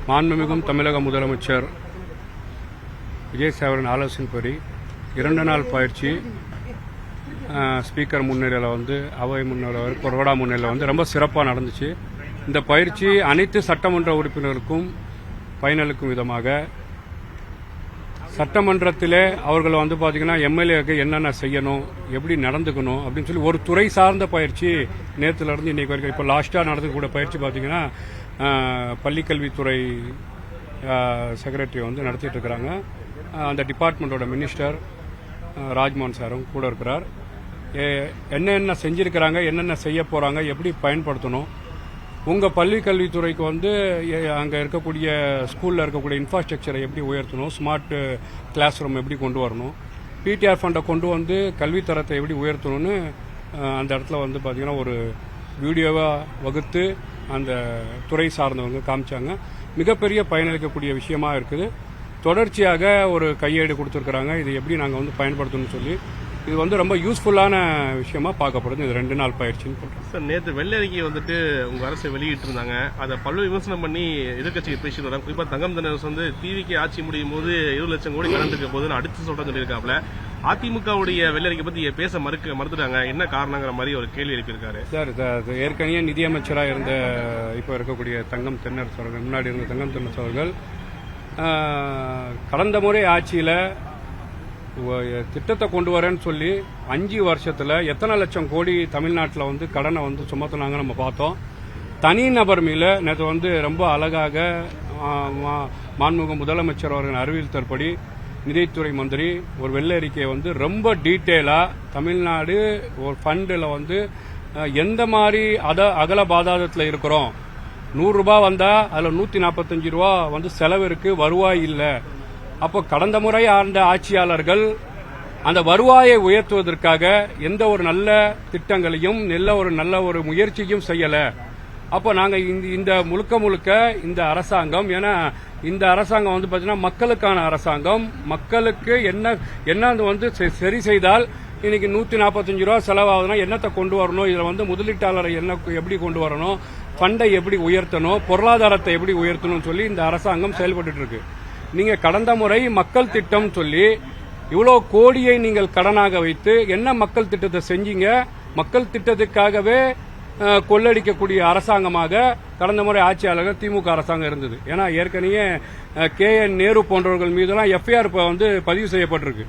மாண்புமிகும் தமிழக முதலமைச்சர் விஜய் சேவரின் ஆலோசனைப்படி 2 நாள் பயிற்சி ஸ்பீக்கர் முன்னிலையில் அவை முன்னிலையில் கொறடா முன்னிலையில் ரொம்ப சிறப்பாக நடந்துச்சு. இந்த பயிற்சி அனைத்து சட்டமன்ற உறுப்பினருக்கும் பயனளிக்கும் விதமாக சட்டமன்றத்திலே அவர்கள் பார்த்தீங்கன்னா எம்எல்ஏக்கு என்னென்ன செய்யணும், எப்படி நடந்துக்கணும் அப்படின்னு சொல்லி ஒரு துறை சார்ந்த பயிற்சி நேற்றுலேருந்து இன்னைக்கு வரைக்கும் இப்போ லாஸ்ட்டாக நடந்துக்கூடிய பயிற்சி பார்த்தீங்கன்னா பள்ளிக்கல்வித்துறை செக்ரட்டரி நடத்திட்டு இருக்கிறாங்க. அந்த டிபார்ட்மெண்ட்டோட மினிஸ்டர் ராஜ்மோகன் சாரும் கூட இருக்கிறார். என்னென்ன செஞ்சிருக்கிறாங்க, என்னென்ன செய்ய போகிறாங்க, எப்படி பயன்படுத்தணும், உங்கள் பள்ளி கல்வித்துறைக்கு அங்கே இருக்கக்கூடிய ஸ்கூலில் இருக்கக்கூடிய இன்ஃப்ராஸ்ட்ரக்சரை எப்படி உயர்த்தணும், ஸ்மார்ட் கிளாஸ் ரூம் எப்படி கொண்டு வரணும், பிடிஆர் ஃபண்டை கொண்டு கல்வித்தரத்தை எப்படி உயர்த்தணும்னு அந்த இடத்துல பார்த்தீங்கன்னா ஒரு வீடியோவாக வகுத்து அந்த துறை சார்ந்தவங்க காமிச்சாங்க. மிகப்பெரிய பயனளிக்கக்கூடிய விஷயமா இருக்குது. தொடர்ச்சியாக ஒரு கையேடு கொடுத்துருக்குறாங்க. இது எப்படி நாங்கள் பயன்படுத்தணும்னு சொல்லி இது ரொம்ப யூஸ்ஃபுல்லான விஷயமா பார்க்கப்படுது. இது 2 நாள் பயிற்சின்னு சொல்றேன். சார், நேற்று வெள்ளை அறிக்கை உங்க அரசு வெளியிட்டு இருந்தாங்க. அதை பல்வேறு விமர்சனம் பண்ணி எதிர்கட்சிக்கு பேசிட்டு வராங்க. குறிப்பா தங்கம் தென்னரசு டிவிக்கு ஆட்சி முடியும் போது 20 லட்சம் கோடி கடன் இருக்க போதுன்னு அடுத்து சொல்றேன்னு சொல்லியிருக்காப்ல. அதிமுகவுடைய வெள்ளை அறிக்கை பத்தி பேச மறுத்துட்டாங்க. என்ன காரணங்கிற மாதிரி ஒரு கேள்வி எழுப்பியிருக்காரு. சார், ஏற்கனவே நிதியமைச்சராக இருந்த இப்போ இருக்கக்கூடிய தங்கம் தென்னரசு அவர்கள், முன்னாடி இருந்த தங்கம் தென்னரசு அவர்கள் கடந்த முறை ஆட்சியில் திட்டத்தை கொண்டு வரேன்னு சொல்லி 5 வருஷத்தில் எத்தனை லட்சம் கோடி தமிழ்நாட்டில் கடனை சுமத்துனாங்க நம்ம பார்த்தோம். தனிநபர் மேல நேற்று ரொம்ப அழகாக மாண்புமிகு முதலமைச்சர் அவர்கள் அறிவித்தற்படி நிதித்துறை மந்திரி ஒரு வெள்ளை அறிக்கையை ரொம்ப டீட்டெயிலாக தமிழ்நாடு ஒரு ஃபண்டில் எந்த மாதிரி அகல பாதாளத்தில் இருக்கிறோம், 100 ரூபாய் வந்தால் அதில் 145 ரூபா செலவு இருக்கு, வருவாய் இல்லை. அப்போ கடந்த முறை ஆண்ட ஆட்சியாளர்கள் அந்த வருவாயை உயர்த்துவதற்காக எந்த ஒரு நல்ல திட்டங்களையும் நல்ல ஒரு முயற்சியும் செய்யல. அப்போ நாங்க இந்த முழுக்க இந்த அரசாங்கம், ஏன்னா இந்த அரசாங்கம் பாத்தீங்கன்னா மக்களுக்கான அரசாங்கம், மக்களுக்கு என்ன சரி செய்தால் இன்னைக்கு 145 ரூபா செலவாகுதுன்னா என்னத்தை கொண்டு வரணும், இதுல முதலீட்டாளரை எப்படி கொண்டு வரணும், ஃபண்டை எப்படி உயர்த்தணும், பொருளாதாரத்தை எப்படி உயர்த்தணும் சொல்லி இந்த அரசாங்கம் செயல்பட்டு இருக்கு. நீங்க கடந்த முறை மக்கள் திட்டம் சொல்லி இவ்வளவு கோடியை நீங்கள் கடனாக வைத்து என்ன மக்கள் திட்டத்தை செஞ்சீங்க? மக்கள் திட்டத்துக்காகவே கொள்ளடிக்கக்கூடிய அரசாங்கமாக கடந்த முறை ஆட்சியாளர்கள் திமுக அரசாங்கம் இருந்தது. ஏன்னா ஏற்கனவே KN நேரு போன்றவர்கள் மீதெல்லாம் FIR பதிவு செய்யப்பட்டிருக்கு.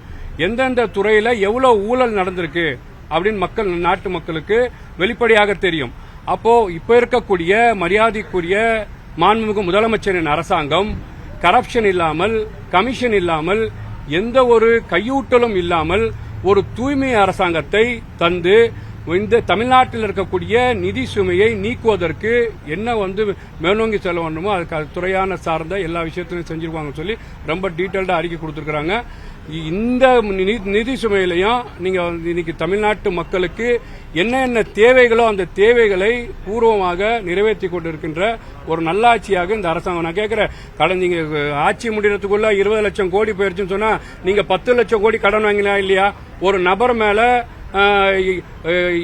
எந்தெந்த துறையில எவ்வளவு ஊழல் நடந்திருக்கு அப்படின்னு நாட்டு மக்களுக்கு வெளிப்படையாக தெரியும். அப்போ இப்ப இருக்கக்கூடிய மரியாதைக்குரிய மாண்புமிகு முதலமைச்சரின் அரசாங்கம் கரப்ஷன் இல்லாமல், கமிஷன் இல்லாமல், எந்த ஒரு கையூட்டலும் இல்லாமல் ஒரு தூய்மை அரசாங்கத்தை தந்து இந்த தமிழ்நாட்டில் இருக்கக்கூடிய நிதி சுமையை நீக்குவதற்கு என்ன மேலோங்கி செல்ல வேண்டுமோ அதுக்கு துறையான சார்ந்த எல்லா விஷயத்திலையும் செஞ்சிருவாங்கன்னு சொல்லி ரொம்ப டீட்டெயில்டா அறிக்கை கொடுத்திருக்கிறாங்க. இந்த நிதி சுமையிலையும் நீங்க இன்னைக்கு தமிழ்நாட்டு மக்களுக்கு என்ன தேவைகளோ அந்த தேவைகளை பூர்வமாக நிறைவேற்றி கொண்டிருக்கின்ற ஒரு நல்லாட்சியாக இந்த அரசாங்கம். நான் கேட்கிறேன், நீங்க ஆட்சி முடிகிறதுக்குள்ள 20 லட்சம் கோடி போயிருச்சுன்னு சொன்னா நீங்க 10 லட்சம் கோடி கடன் வாங்கினா இல்லையா? ஒரு நபர் மேல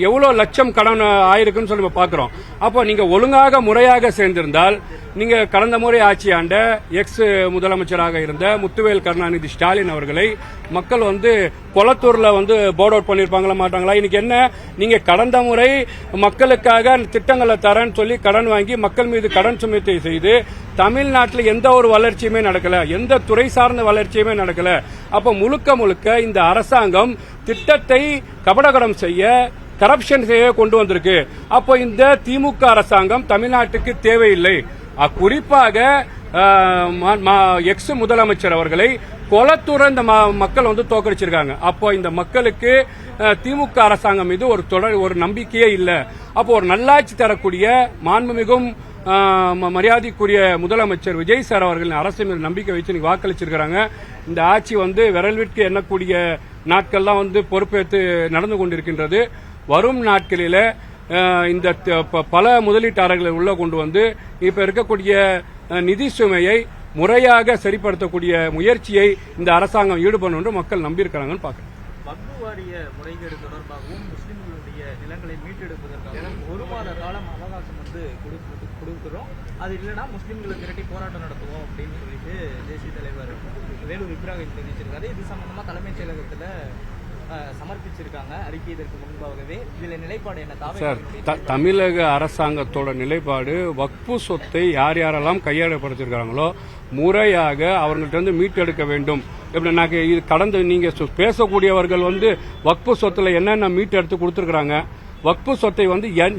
எவ்வளவு லட்சம் கடன் ஆயிருக்குன்னு சொல்லி பாக்குறோம். அப்போ நீங்க ஒழுங்காக முறையாக சேர்ந்திருந்தால் நீங்க கடந்த முறை ஆட்சி ஆண்ட எக்ஸ் முதலமைச்சராக இருந்த முத்துவேல் கருணாநிதி ஸ்டாலின் அவர்களை மக்கள் கொளத்தூர்ல போர்ட் அவுட் பண்ணிருப்பாங்களா மாட்டாங்களா? இன்னைக்கு என்ன, நீங்க கடந்த முறை மக்களுக்காக திட்டங்களை தரேன்னு சொல்லி கடன் வாங்கி மக்கள் மீது கடன் சுமத்தை செய்து தமிழ்நாட்டில் எந்த ஒரு வளர்ச்சியுமே நடக்கல, எந்த துறை சார்ந்த வளர்ச்சியுமே நடக்கல. அப்ப முழுக்க இந்த அரசாங்கம் திட்டத்தை கபடகடம் செய்ய, கரப்ஷன் செய்ய கொண்டு வந்திருக்கு. அப்போ இந்த திமுக அரசாங்கம் தமிழ்நாட்டுக்கு தேவையில்லை. குறிப்பாக எக்ஸ் முதலமைச்சர் அவர்களை கொளத்தூர இந்த மக்கள் தோற்கடிச்சிருக்காங்க. அப்போ இந்த மக்களுக்கு திமுக அரசாங்கம் மீது ஒரு நம்பிக்கையே இல்லை. அப்போ ஒரு நல்லாட்சி தரக்கூடிய மாண்புமிகும் மரியாதைக்குரிய முதலமைச்சர் விஜய் சார் அவர்களின் அரசு மீது நம்பிக்கை வச்சு வாக்களிச்சிருக்கிறாங்க. இந்த ஆட்சி விரல்விற்கு எண்ணக்கூடிய நாட்கள்லாம் பொறுப்பேற்று நடந்து கொண்டிருக்கின்றது. வரும் நாட்களில இந்த பல முதலீட்டாளர்களை உள்ள கொண்டு இப்ப இருக்கக்கூடிய நிதி சுமையை முறையாக சரிப்படுத்தக்கூடிய முயற்சியை இந்த அரசாங்கம் ஈடுபடும் என்று மக்கள் நம்பியிருக்கிறாங்கன்னு பாக்கிறேன். வக்ஃப் வாரிய முறைகேடு தொடர்பாகவும் முஸ்லிம்களுடைய நிலங்களை மீட்டெடுப்பதற்காகவும் 1 மாத காலம் அவகாசம் கொடுக்கப்பட்டு கொடுக்குறோம், அது இல்லைன்னா முஸ்லீம்களுக்கு திரட்டி போராட்டம் நடத்துவோம் அப்படின்னு சொல்லிட்டு தேசிய தலைவர் வேலூர் இப்ராஹிம் தெரிவிச்சிருக்காரு. இது சம்பந்தமா தலைமைச் செயலகத்தில் சமர்ப்பிச்சிருக்காங்க அறிக்கை. இதற்கு முன்பாகவே இதுல நிலைப்பாடு என்ன? சார், தமிழக அரசாங்கத்தோட நிலைப்பாடு வக்ஃபு சொத்தை யார் யாரெல்லாம் கையகப்படுத்திருக்காங்களோ முறையாக அவங்கள்ட்ட இருந்து மீட்டெடுக்க வேண்டும். எப்படின்னாக்க இது கடந்த நீங்க பேசக்கூடியவர்கள் வக்ஃபு சொத்துல என்னென்ன மீட்டெடுத்து கொடுத்திருக்காங்க, வக்ஃபு சொத்தை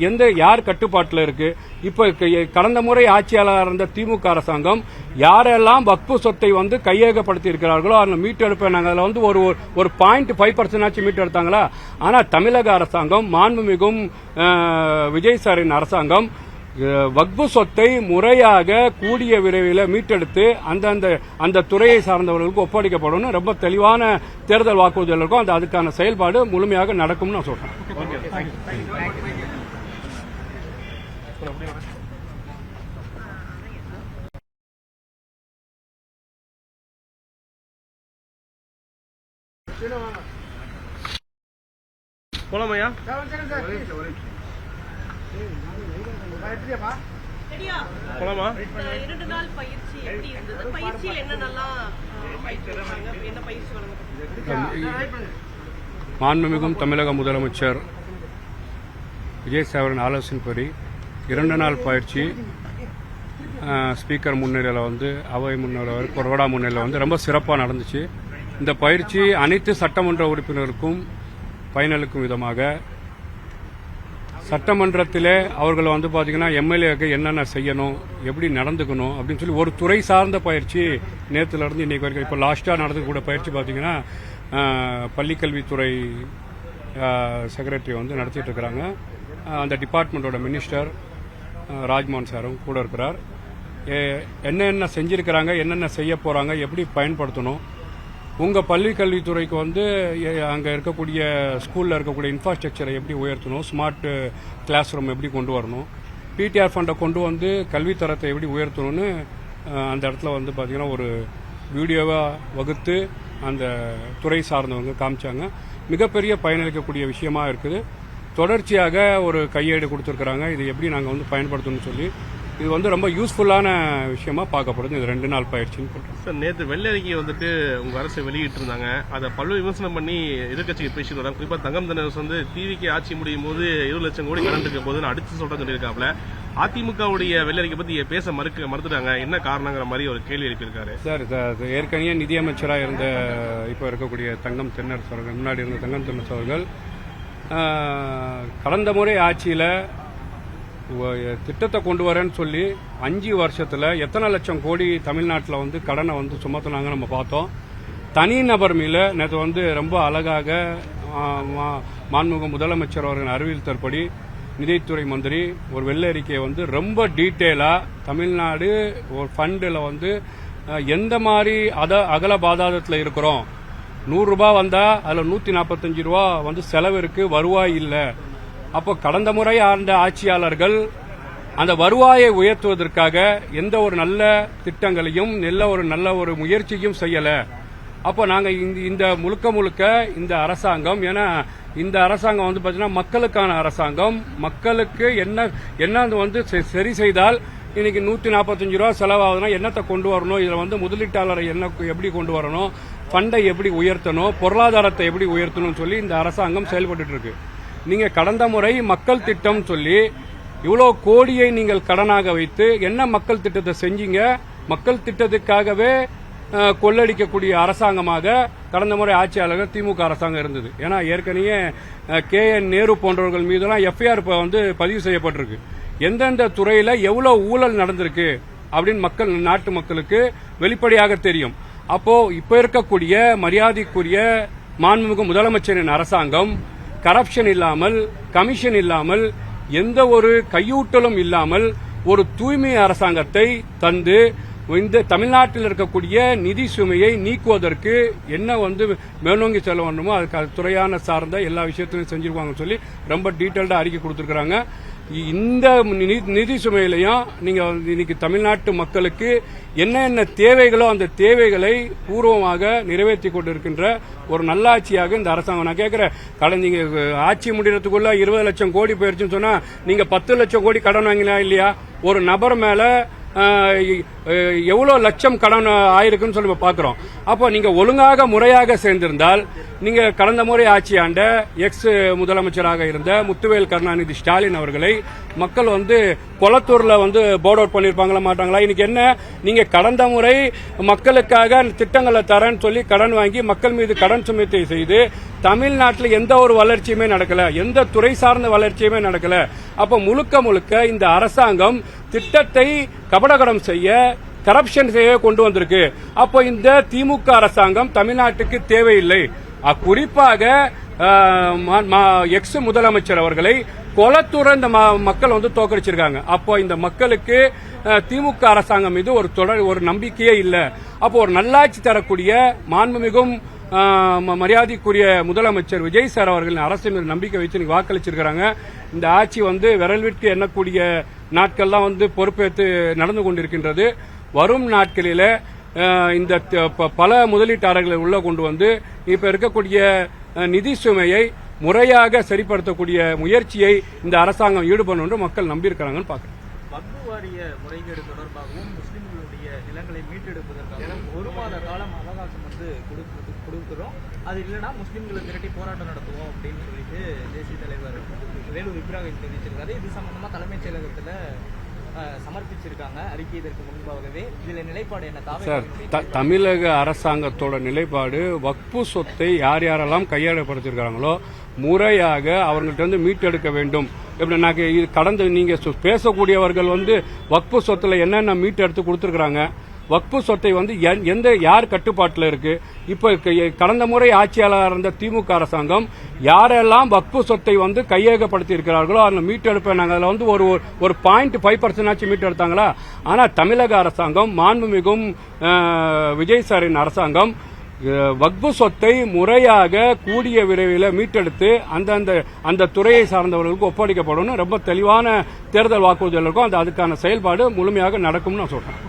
எந்த யார் கட்டுப்பாட்டில் இருக்கு. இப்ப கடந்த முறை ஆட்சியாளர் இருந்த திமுக அரசாங்கம் யாரெல்லாம் வக்ஃபு சொத்தை கையகப்படுத்தி இருக்கிறார்களோ அந்த மீட்டெடுப்பை நாங்கள் அதில் ஒரு 0.5% மீட்டெடுத்தாங்களா? ஆனா தமிழக அரசாங்கம், மாண்புமிகும் விஜய் சாரின் அரசாங்கம் வக்ஃபு சொத்தை முறையாக கூடிய விரைவில் மீட்டெடுத்து அந்த துறையை சார்ந்தவர்களுக்கு ஒப்படைக்கப்படும் ரொம்ப தெளிவான தேர்தல் வாக்குறுதிகள் இருக்கும். அதுக்கான செயல்பாடு முழுமையாக நடக்கும்னு நான் சொல்றேன். போலாமையா? போலாமா? 2 நாள் பயிற்சி எப்படி இருந்தது? பயிற்சியில் என்னென்னலாம் என்ன பயிற்சி வழங்கப்பட்டது? மாண்புமிகும் தமிழக முதலமைச்சர் விஜய் சாவரின் ஆலோசனைப்படி 2 நாள் பயிற்சி ஸ்பீக்கர் முன்னிலையில் அவை முன்னிலையில் கொறடா முன்னிலையில் ரொம்ப சிறப்பாக நடந்துச்சு. இந்த பயிற்சி அனைத்து சட்டமன்ற உறுப்பினருக்கும் பயனளிக்கும் விதமாக சட்டமன்றத்திலே அவர்கள் பாத்தீங்கன்னா எம்எல்ஏக்கு என்னென்ன செய்யணும், எப்படி நடந்துக்கணும் அப்படின்னு சொல்லி ஒரு துறை சார்ந்த பயிற்சி நேற்றுல இருந்து இன்னைக்கு வரைக்கும் இப்போ லாஸ்டா நடந்துக்கூட பயிற்சி பாத்தீங்கன்னா பள்ளிக்கல்வித்துறை செக்ரட்டரி நடத்திட்டு இருக்கிறாங்க. அந்த டிபார்ட்மெண்டோட மினிஸ்டர் ராஜ்மோகன் சாரும் கூட இருக்கிறார். என்னென்ன செஞ்சிருக்கிறாங்க, என்னென்ன செய்ய போறாங்க, எப்படி பயன்படுத்தணும், உங்க பள்ளி கல்வித்துறைக்கு அங்க இருக்கக்கூடிய ஸ்கூல்ல இருக்கக்கூடிய இன்ஃப்ராஸ்ட்ரக்சரை எப்படி உயர்த்தணும், ஸ்மார்ட் கிளாஸ் ரூம் எப்படி கொண்டு வரணும், பிடிஆர் ஃபண்டை கொண்டு கல்வித்தரத்தை எப்படி உயர்த்தணும்னு அந்த இடத்துல பாத்தீங்கன்னா ஒரு வீடியோவா வகுத்து அந்த துறை சார்ந்தவங்க காமிச்சாங்க. மிகப்பெரிய பயனளிக்கக்கூடிய விஷயமா இருக்குது. தொடர்ச்சியாக ஒரு கையேடு கொடுத்துருக்காங்க. இது எப்படி நாங்கள் பயன்படுத்தணும்னு சொல்லி இது ரொம்ப யூஸ்ஃபுல்லான விஷயமா பார்க்கப்படுது இந்த 2 நாள் பயிற்சின்னு சொல்றேன். சார், நேற்று வெள்ளை அறிக்கை உங்க அரசு வெளியிட்டு இருந்தாங்க. அதை பல்வேறு விமர்சனம் பண்ணி எதிர்கட்சிகள் பேசிட்டு வராங்க. குறிப்பா தங்கம் தினேஷ் டிவிக்கு ஆட்சி முடியும் போது 20 லட்சம் கோடி கடன் இருக்க போது அடிச்சு சொல்றேன்னு சொல்லியிருக்காப்ல. அதிமுகவுடைய வெள்ளை அறிக்கை பத்தி பேச மறுத்துட்டாங்க. என்ன காரணங்கிற மாதிரி ஒரு கேள்வி எழுப்பியிருக்காரு. சார், ஏற்கனவே நிதியமைச்சராக இருந்த இப்ப இருக்கக்கூடிய தங்கம் தென்னரசு அவர்கள், முன்னாடி இருந்த தங்கம் தென்னரசு அவர்கள் கடந்த முறை ஆட்சியில திட்டத்தை கொண்டு வரேன்னு சொல்லி 5 வருஷத்துல எத்தனை லட்சம் கோடி தமிழ்நாட்டில் கடனை சுமத்துனாங்க நம்ம பார்த்தோம். தனிநபர் மீது நேற்று ரொம்ப அழகாக மாண்புமிகு முதலமைச்சர் அவர்கள் அறிவித்தற்படி நிதித்துறை மந்திரி ஒரு வெள்ளை அறிக்கையை ரொம்ப டீட்டெயிலா தமிழ்நாடு ஒரு ஃபண்டில் எந்த மாதிரி அகல பாதாளத்தில் இருக்கிறோம், 100 ரூபாய் வந்தா அதுல 145 ரூபாய் செலவு இருக்கு, வருவாய் இல்லை. அப்போ கடந்த முறை ஆண்ட ஆட்சியாளர்கள் அந்த வருவாயை உயர்த்துவதற்காக எந்த ஒரு நல்ல திட்டங்களையும் நல்ல ஒரு முயற்சியும் செய்யல. அப்போ நாங்க இந்த முழுக்க இந்த அரசாங்கம், ஏன்னா இந்த அரசாங்கம் பாத்தீங்கன்னா மக்களுக்கான அரசாங்கம், மக்களுக்கு என்ன சரி செய்தால் இன்னைக்கு 145 ரூபாய் செலவாகுதுன்னா என்னத்தை கொண்டு வரணும், இதுல முதலீட்டாளரை எப்படி கொண்டு வரணும், ஃபண்டை எப்படி உயர்த்தணும், பொருளாதாரத்தை எப்படி உயர்த்தணும் சொல்லி இந்த அரசாங்கம் செயல்பட்டு இருக்கு. நீங்க கடந்த முறை மக்கள் திட்டம் சொல்லி இவ்வளவு கோடியை நீங்கள் கடனாக வைத்து என்ன மக்கள் திட்டத்தை செஞ்சீங்க? மக்கள் திட்டத்துக்காகவே கொள்ளடிக்கக்கூடிய அரசாங்கமாக கடந்த முறை ஆட்சியாளர்கள் திமுக அரசாங்கம் இருந்தது. ஏன்னா ஏற்கனவே KN நேரு போன்றவர்கள் மீதெல்லாம் எஃப்ஐஆர் பதிவு செய்யப்பட்டிருக்கு. எந்தெந்த துறையில எவ்வளவு ஊழல் நடந்திருக்கு அப்படின்னு நாட்டு மக்களுக்கு வெளிப்படையாக தெரியும். அப்போ இப்ப இருக்கக்கூடிய மரியாதைக்குரிய மாண்புமிகு முதலமைச்சரின் அரசாங்கம் கரப்ஷன் இல்லாமல், கமிஷன் இல்லாமல், எந்த ஒரு கையூட்டலும் இல்லாமல் ஒரு தூய்மை அரசாங்கத்தை தந்து இந்த தமிழ்நாட்டில் இருக்கக்கூடிய நிதி சுமையை நீக்குவதற்கு என்ன மேலோங்கி செல்ல வேண்டுமோ அதுக்கு துறையான சார்ந்த எல்லா விஷயத்திலும் செஞ்சிருவாங்கன்னு சொல்லி ரொம்ப டீட்டெயில்டா அறிக்கை கொடுத்திருக்காங்க. இந்த நிதி சுமையிலையும் நீங்க இன்னைக்கு தமிழ்நாட்டு மக்களுக்கு என்ன தேவைகளோ அந்த தேவைகளை பூர்வமாக நிறைவேற்றி கொண்டிருக்கின்ற ஒரு நல்லாட்சியாக இந்த அரசாங்கம். நான் கேட்கிறேன், நீங்க ஆட்சி முடிகிறதுக்குள்ள 20 லட்சம் கோடி போயிருச்சுன்னு சொன்னா நீங்க 10 லட்சம் கோடி கடன் வாங்கினா இல்லையா? ஒரு நபர் மேல எவ்வளவு லட்சம் கடன் ஆயிருக்குன்னு சொல்லி பாக்குறோம். அப்போ நீங்க ஒழுங்காக முறையாக சேர்ந்திருந்தால் நீங்க கடந்த முறை ஆட்சி ஆண்ட எக்ஸ் முதலமைச்சராக இருந்த முத்துவேல் கருணாநிதி ஸ்டாலின் அவர்களை மக்கள் கொளத்தூர்ல போர்ட் அவுட் பண்ணிருப்பாங்களா மாட்டாங்களா? இன்னைக்கு என்ன, நீங்க கடந்த முறை மக்களுக்காக திட்டங்களை தரேன்னு சொல்லி கடன் வாங்கி மக்கள் மீது கடன் சுமத்தை செய்து தமிழ்நாட்டில் எந்த ஒரு வளர்ச்சியுமே நடக்கல, எந்த துறை சார்ந்த வளர்ச்சியுமே நடக்கல. அப்ப முழுக்க இந்த அரசாங்கம் திட்டத்தை கபடகடம் செய்ய, கரப்ஷன் செய்ய கொண்டு வந்திருக்கு. அப்போ இந்த திமுக அரசாங்கம் தமிழ்நாட்டுக்கு தேவையில்லை. குறிப்பாக எக்ஸ் முதலமைச்சர் அவர்களை கொளத்தூர இந்த மக்கள் தோற்கடிச்சிருக்காங்க. அப்போ இந்த மக்களுக்கு திமுக அரசாங்கம் மீது ஒரு நம்பிக்கையே இல்லை. அப்போ ஒரு நல்லாட்சி தரக்கூடிய மாண்புமிகும் மரியாதைக்குரிய முதலமைச்சர் விஜய் சார் அவர்களின் அரசு மீது நம்பிக்கை வச்சு வாக்களிச்சிருக்கிறாங்க. இந்த ஆட்சி விரல் விட்டு எண்ணக்கூடிய நாட்கள்லாம் பொறுப்பேற்று நடந்து கொண்டிருக்கின்றது. வரும் நாட்களில் இந்த பல முதலீட்டாளர்களை உள்ள கொண்டு இப்ப இருக்கக்கூடிய நிதி சுமையை முறையாக சரிப்படுத்தக்கூடிய முயற்சியை இந்த அரசாங்கம் ஈடுபடும் என்று மக்கள் நம்பியிருக்கிறாங்கன்னு பாக்குறேன். வக்ஃபு வாரிய முறைகேடு தொடர்பாகவும் முஸ்லிம்களுடைய நிலங்களை மீட்டெடுப்பதற்காகவும் 1 மாத காலம் அவகாசம் கொடுக்கிறோம். அது இல்லைன்னா முஸ்லிம்களை திரட்டி போராட்டம் நடத்துவோம் அப்படின்னு சொல்லிட்டு தேசிய தலைவர் வேலூர் இப்ராஹிம் தெரிவிச்சிருக்காரு. இது சம்பந்தமா தலைமைச் செயலகத்துல சமர்ப்பிச்சிருக்காங்க அறிக்கை. இதற்கு முன்பாகவே இதுல நிலைப்பாடு என்ன? சார், தமிழக அரசாங்கத்தோட நிலைப்பாடு வக்ஃபு சொத்தை யாரெல்லாம் கையகப்படுத்திருக்காங்களோ முறையாக அவங்கள்ட்ட மீட்டெடுக்க வேண்டும். கடந்த நீங்க பேசக்கூடியவர்கள் வக்ஃபு சொத்துல என்னென்ன மீட்டெடுத்து கொடுத்திருக்காங்க, வக்ஃபு சொத்தை யார் கட்டுப்பாட்டில் இருக்கு? இப்ப கடந்த முறை ஆட்சியாளர் இருந்த திமுக அரசாங்கம் யாரெல்லாம் வக்ஃபு சொத்தை கையகப்படுத்தி இருக்கிறார்களோ அதில் மீட்டெடுப்ப நாங்கள் அதில் ஒரு 0.5% மீட்டெடுத்தாங்களா? ஆனா தமிழக அரசாங்கம் மாண்புமிகும் விஜய் சாரின் அரசாங்கம் வக்ஃபு சொத்தை முறையாக கூடிய விரைவில் மீட்டெடுத்து அந்த துறையை சார்ந்தவர்களுக்கு ஒப்படைக்கப்படும் ரொம்ப தெளிவான தேர்தல் வாக்குறுதிகள் இருக்கும். அதுக்கான செயல்பாடு முழுமையாக நடக்கும்னு நான் சொல்றேன்.